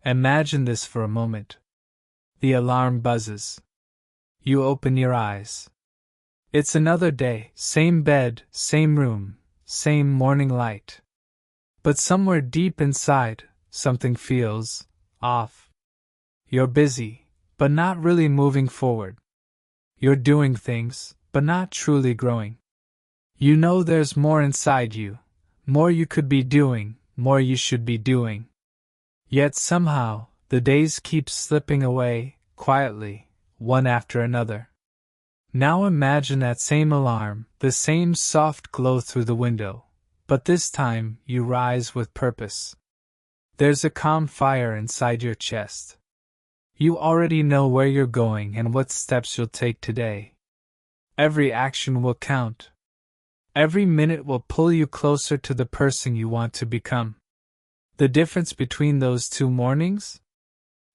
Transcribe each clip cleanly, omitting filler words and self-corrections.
Imagine this for a moment. The alarm buzzes. You open your eyes. It's another day, same bed, same room, same morning light. But somewhere deep inside, something feels off. You're busy, but not really moving forward. You're doing things, but not truly growing. You know there's more inside you, more you could be doing, more you should be doing. Yet somehow, the days keep slipping away, quietly, one after another. Now imagine that same alarm, the same soft glow through the window, but this time you rise with purpose. There's a calm fire inside your chest. You already know where you're going and what steps you'll take today. Every action will count. Every minute will pull you closer to the person you want to become. The difference between those two mornings?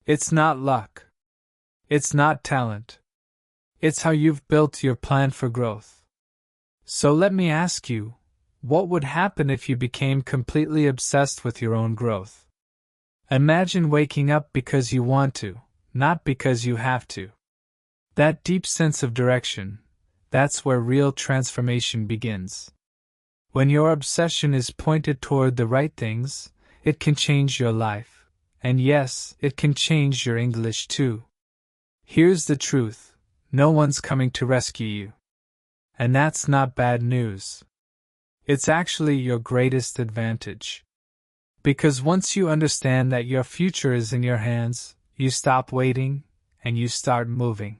It's not luck. It's not talent. It's how you've built your plan for growth. So let me ask you, what would happen if you became completely obsessed with your own growth? Imagine waking up because you want to, not because you have to. That deep sense of direction, that's where real transformation begins. When your obsession is pointed toward the right things, it can change your life. And yes, it can change your English too. Here's the truth. No one's coming to rescue you. And that's not bad news. It's actually your greatest advantage. Because once you understand that your future is in your hands, you stop waiting, and you start moving.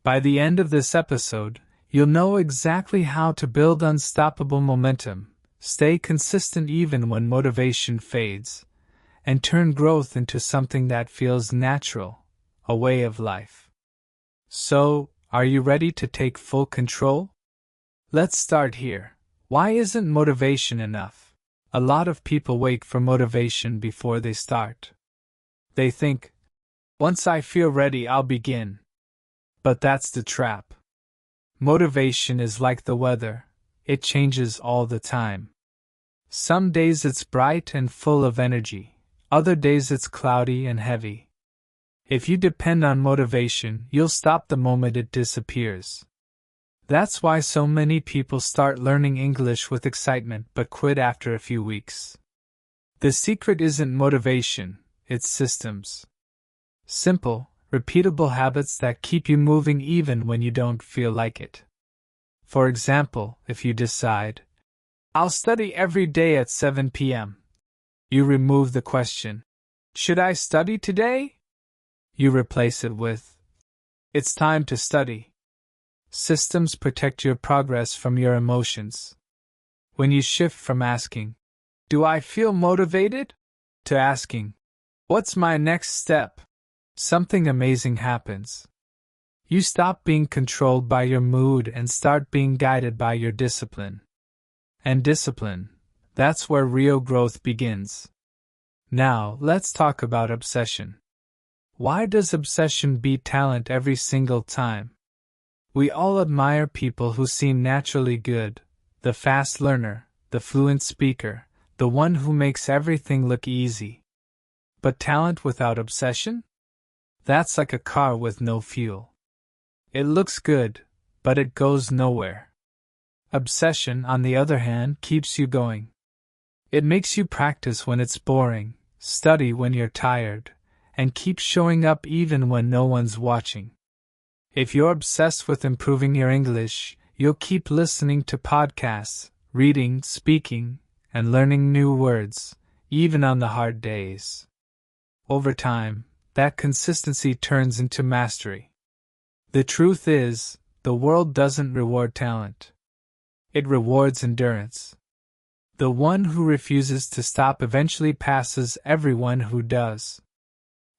By the end of this episode, you'll know exactly how to build unstoppable momentum, stay consistent even when motivation fades, and turn growth into something that feels natural, a way of life. So, are you ready to take full control? Let's start here. Why isn't motivation enough? A lot of people wait for motivation before they start. They think, once I feel ready, I'll begin. But that's the trap. Motivation is like the weather, it changes all the time. Some days it's bright and full of energy, other days it's cloudy and heavy. If you depend on motivation, you'll stop the moment it disappears. That's why so many people start learning English with excitement but quit after a few weeks. The secret isn't motivation, it's systems. Simple, repeatable habits that keep you moving even when you don't feel like it. For example, if you decide, I'll study every day at 7 p.m. You remove the question, should I study today? You replace it with, it's time to study. Systems protect your progress from your emotions. When you shift from asking, do I feel motivated? To asking, what's my next step? Something amazing happens. You stop being controlled by your mood and start being guided by your discipline. And discipline, that's where real growth begins. Now, let's talk about obsession. Why does obsession beat talent every single time? We all admire people who seem naturally good, the fast learner, the fluent speaker, the one who makes everything look easy. But talent without obsession? That's like a car with no fuel. It looks good, but it goes nowhere. Obsession, on the other hand, keeps you going. It makes you practice when it's boring, study when you're tired, and keep showing up even when no one's watching. If you're obsessed with improving your English, you'll keep listening to podcasts, reading, speaking, and learning new words, even on the hard days. Over time, that consistency turns into mastery. The truth is, the world doesn't reward talent. It rewards endurance. The one who refuses to stop eventually passes everyone who does.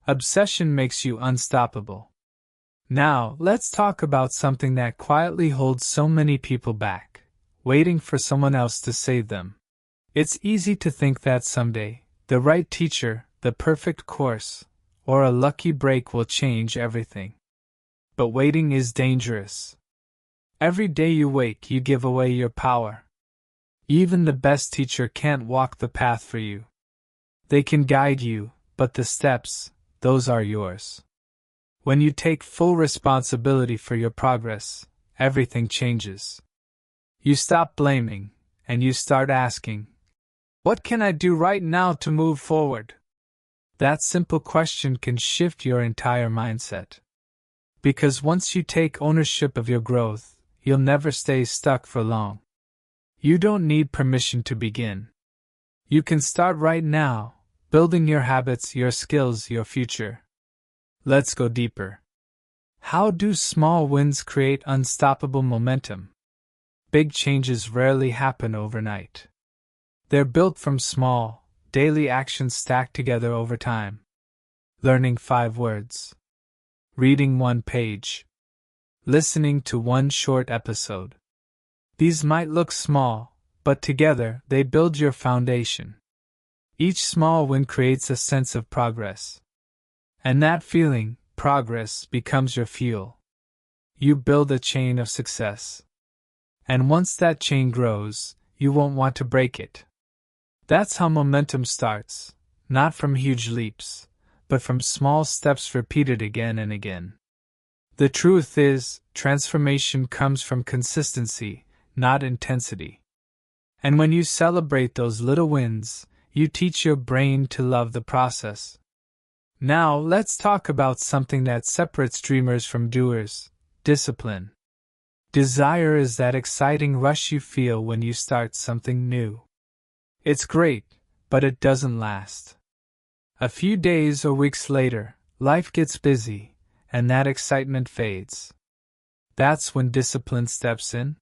Obsession makes you unstoppable. Now, let's talk about something that quietly holds so many people back, waiting for someone else to save them. It's easy to think that someday, the right teacher, the perfect course, or a lucky break will change everything. But waiting is dangerous. Every day you wait, you give away your power. Even the best teacher can't walk the path for you. They can guide you, but the steps, those are yours. When you take full responsibility for your progress, everything changes. You stop blaming, and you start asking, what can I do right now to move forward? That simple question can shift your entire mindset. Because once you take ownership of your growth, you'll never stay stuck for long. You don't need permission to begin. You can start right now, building your habits, your skills, your future. Let's go deeper. How do small wins create unstoppable momentum? Big changes rarely happen overnight. They're built from small, daily actions stacked together over time. Learning 5 words. Reading 1 page. Listening to 1 short episode. These might look small, but together they build your foundation. Each small win creates a sense of progress. And that feeling, progress, becomes your fuel. You build a chain of success. And once that chain grows, you won't want to break it. That's how momentum starts, not from huge leaps, but from small steps repeated again and again. The truth is, transformation comes from consistency, not intensity. And when you celebrate those little wins, you teach your brain to love the process. Now, let's talk about something that separates dreamers from doers: discipline. Desire is that exciting rush you feel when you start something new. It's great, but it doesn't last. A few days or weeks later, life gets busy, and that excitement fades. That's when discipline steps in.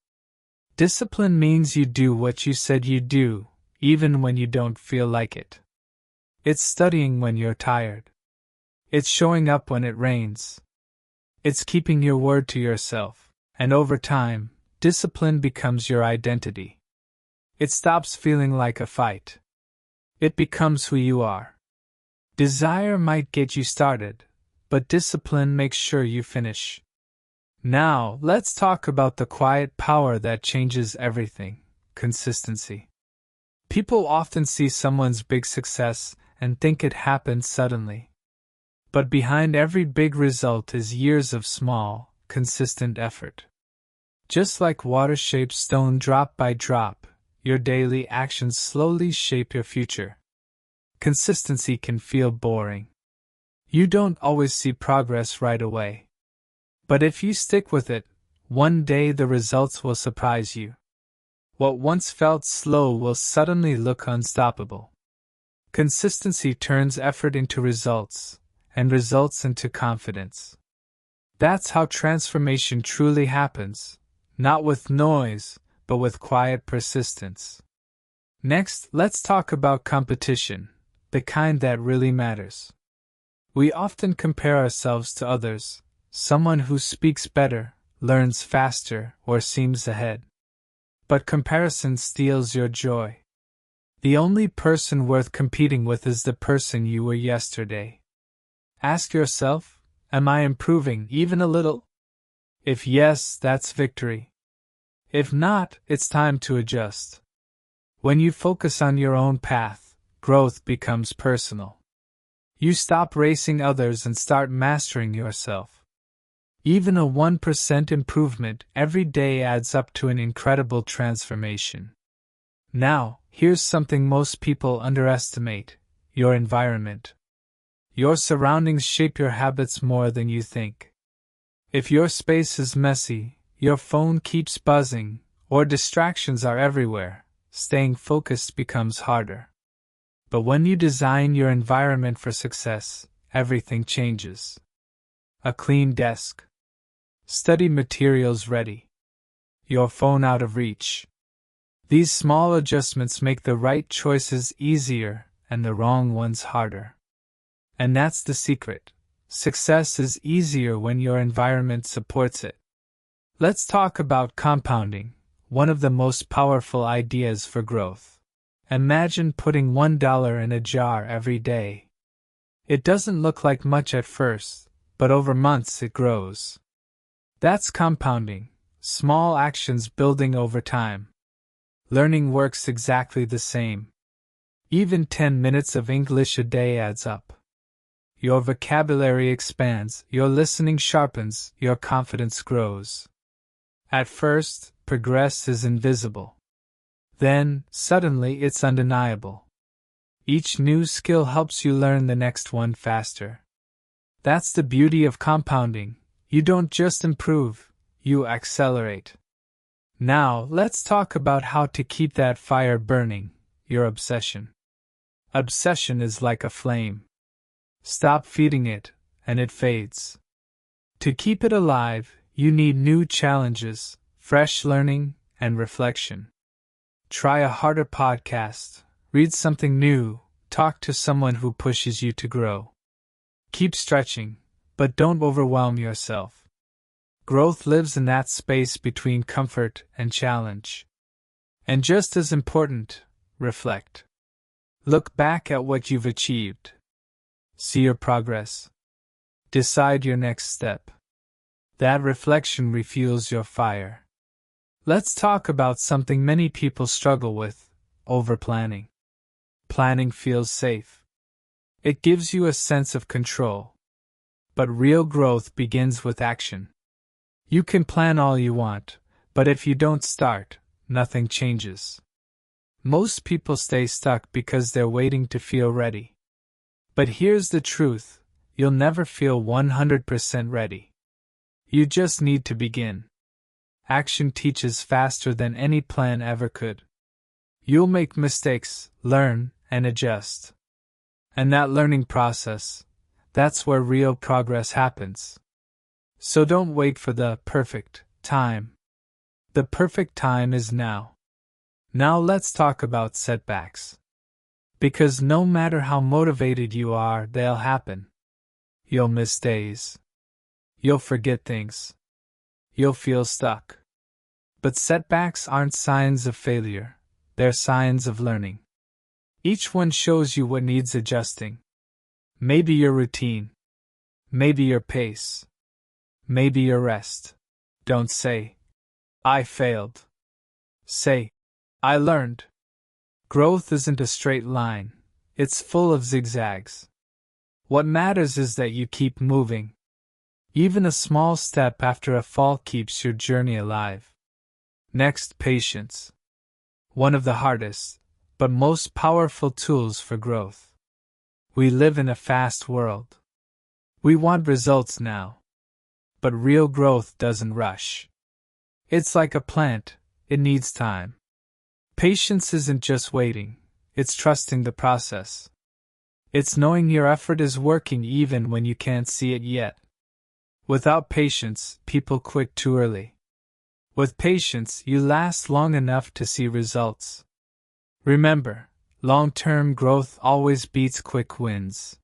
Discipline means you do what you said you'd do, even when you don't feel like it. It's studying when you're tired. It's showing up when it rains. It's keeping your word to yourself, and over time, discipline becomes your identity. It stops feeling like a fight. It becomes who you are. Desire might get you started, but discipline makes sure you finish. Now, let's talk about the quiet power that changes everything: consistency. People often see someone's big success and think it happened suddenly. But behind every big result is years of small, consistent effort. Just like water shapes stone drop by drop, your daily actions slowly shape your future. Consistency can feel boring. You don't always see progress right away. But if you stick with it, one day the results will surprise you. What once felt slow will suddenly look unstoppable. Consistency turns effort into results, and results into confidence. That's how transformation truly happens, not with noise, but with quiet persistence. Next, let's talk about competition, the kind that really matters. We often compare ourselves to others, someone who speaks better, learns faster, or seems ahead. But comparison steals your joy. The only person worth competing with is the person you were yesterday. Ask yourself, am I improving even a little? If yes, that's victory. If not, it's time to adjust. When you focus on your own path, growth becomes personal. You stop racing others and start mastering yourself. Even a 1% improvement every day adds up to an incredible transformation. Now, here's something most people underestimate: your environment. Your surroundings shape your habits more than you think. If your space is messy, your phone keeps buzzing, or distractions are everywhere, staying focused becomes harder. But when you design your environment for success, everything changes. A clean desk. Study materials ready. Your phone out of reach. These small adjustments make the right choices easier and the wrong ones harder. And that's the secret. Success is easier when your environment supports it. Let's talk about compounding, one of the most powerful ideas for growth. Imagine putting $1 in a jar every day. It doesn't look like much at first, but over months it grows. That's compounding, small actions building over time. Learning works exactly the same. Even 10 minutes of English a day adds up. your vocabulary expands, your listening sharpens, your confidence grows. At first, progress is invisible. Then, suddenly, it's undeniable. Each new skill helps you learn the next one faster. That's the beauty of compounding. You don't just improve, you accelerate. Now, let's talk about how to keep that fire burning, your obsession. Obsession is like a flame. Stop feeding it, and it fades. To keep it alive, you need new challenges, fresh learning, and reflection. Try a harder podcast, read something new, talk to someone who pushes you to grow. Keep stretching, but don't overwhelm yourself. Growth lives in that space between comfort and challenge. And just as important, reflect. Look back at what you've achieved. See your progress. Decide your next step. That reflection refuels your fire. Let's talk about something many people struggle with: overplanning. Planning feels safe. It gives you a sense of control. But real growth begins with action. You can plan all you want, but if you don't start, nothing changes. Most people stay stuck because they're waiting to feel ready. But here's the truth: you'll never feel 100% ready. You just need to begin. Action teaches faster than any plan ever could. You'll make mistakes, learn, and adjust. And that learning process, that's where real progress happens. So don't wait for the perfect time. The perfect time is now. Now let's talk about setbacks. Because no matter how motivated you are, they'll happen. You'll miss days. You'll forget things. You'll feel stuck. But setbacks aren't signs of failure. They're signs of learning. Each one shows you what needs adjusting. Maybe your routine. Maybe your pace. Maybe your rest. Don't say, "I failed." Say, "I learned." Growth isn't a straight line. It's full of zigzags. What matters is that you keep moving. Even a small step after a fall keeps your journey alive. Next, patience. One of the hardest, but most powerful tools for growth. We live in a fast world. We want results now. But real growth doesn't rush. It's like a plant, it needs time. Patience isn't just waiting, it's trusting the process. It's knowing your effort is working even when you can't see it yet. Without patience, people quit too early. With patience, you last long enough to see results. Remember, long-term growth always beats quick wins.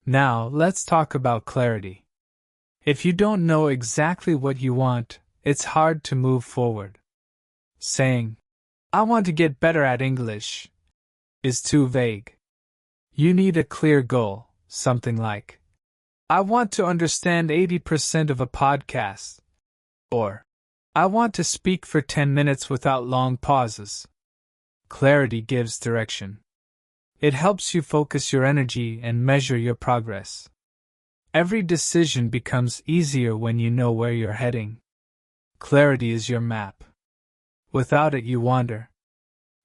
Now, let's talk about clarity. If you don't know exactly what you want, it's hard to move forward. Saying, "I want to get better at English," is too vague. You need a clear goal, something like, "I want to understand 80% of a podcast," or, "I want to speak for 10 minutes without long pauses." Clarity gives direction. It helps you focus your energy and measure your progress. Every decision becomes easier when you know where you're heading. Clarity is your map. Without it, you wander.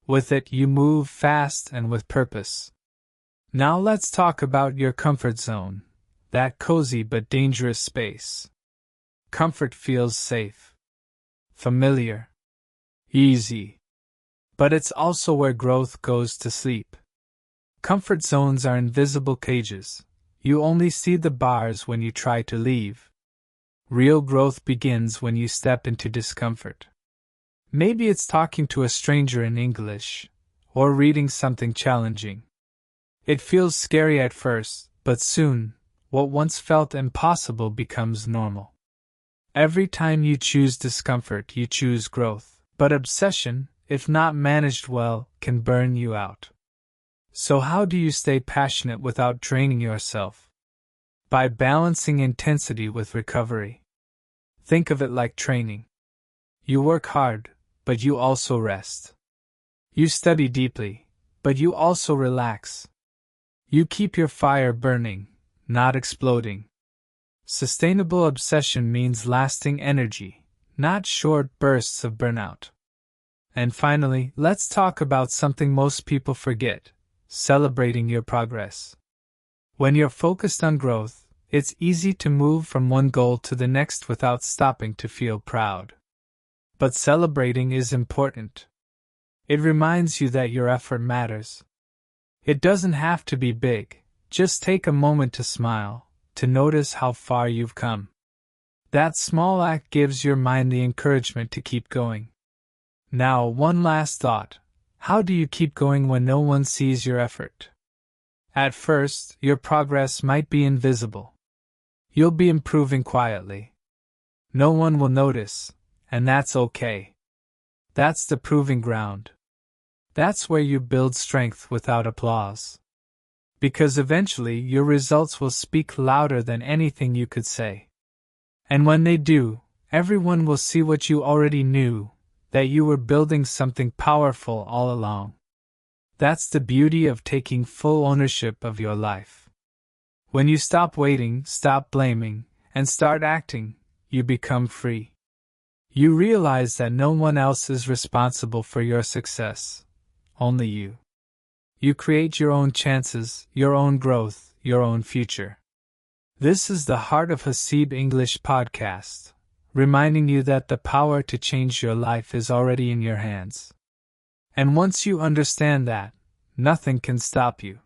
With it, you move fast and with purpose. Now let's talk about your comfort zone, that cozy but dangerous space. Comfort feels safe, familiar, easy. But it's also where growth goes to sleep. Comfort zones are invisible cages. You only see the bars when you try to leave. Real growth begins when you step into discomfort. Maybe it's talking to a stranger in English, or reading something challenging. It feels scary at first, but soon, what once felt impossible becomes normal. Every time you choose discomfort, you choose growth. But obsession, if not managed well, can burn you out. So how do you stay passionate without draining yourself? By balancing intensity with recovery. Think of it like training. You work hard, but you also rest. You study deeply, but you also relax. You keep your fire burning, not exploding. Sustainable obsession means lasting energy, not short bursts of burnout. And finally, let's talk about something most people forget: celebrating your progress. When you're focused on growth, it's easy to move from one goal to the next without stopping to feel proud. But celebrating is important. It reminds you that your effort matters. It doesn't have to be big, just take a moment to smile, to notice how far you've come. That small act gives your mind the encouragement to keep going. Now, one last thought: how do you keep going when no one sees your effort? At first, your progress might be invisible. You'll be improving quietly. No one will notice, and that's okay. That's the proving ground. That's where you build strength without applause. Because eventually your results will speak louder than anything you could say. And when they do, everyone will see what you already knew, that you were building something powerful all along. That's the beauty of taking full ownership of your life. When you stop waiting, stop blaming, and start acting, you become free. You realize that no one else is responsible for your success, only you. You create your own chances, your own growth, your own future. This is the Heart of Haseeb English Podcast, reminding you that the power to change your life is already in your hands. And once you understand that, nothing can stop you.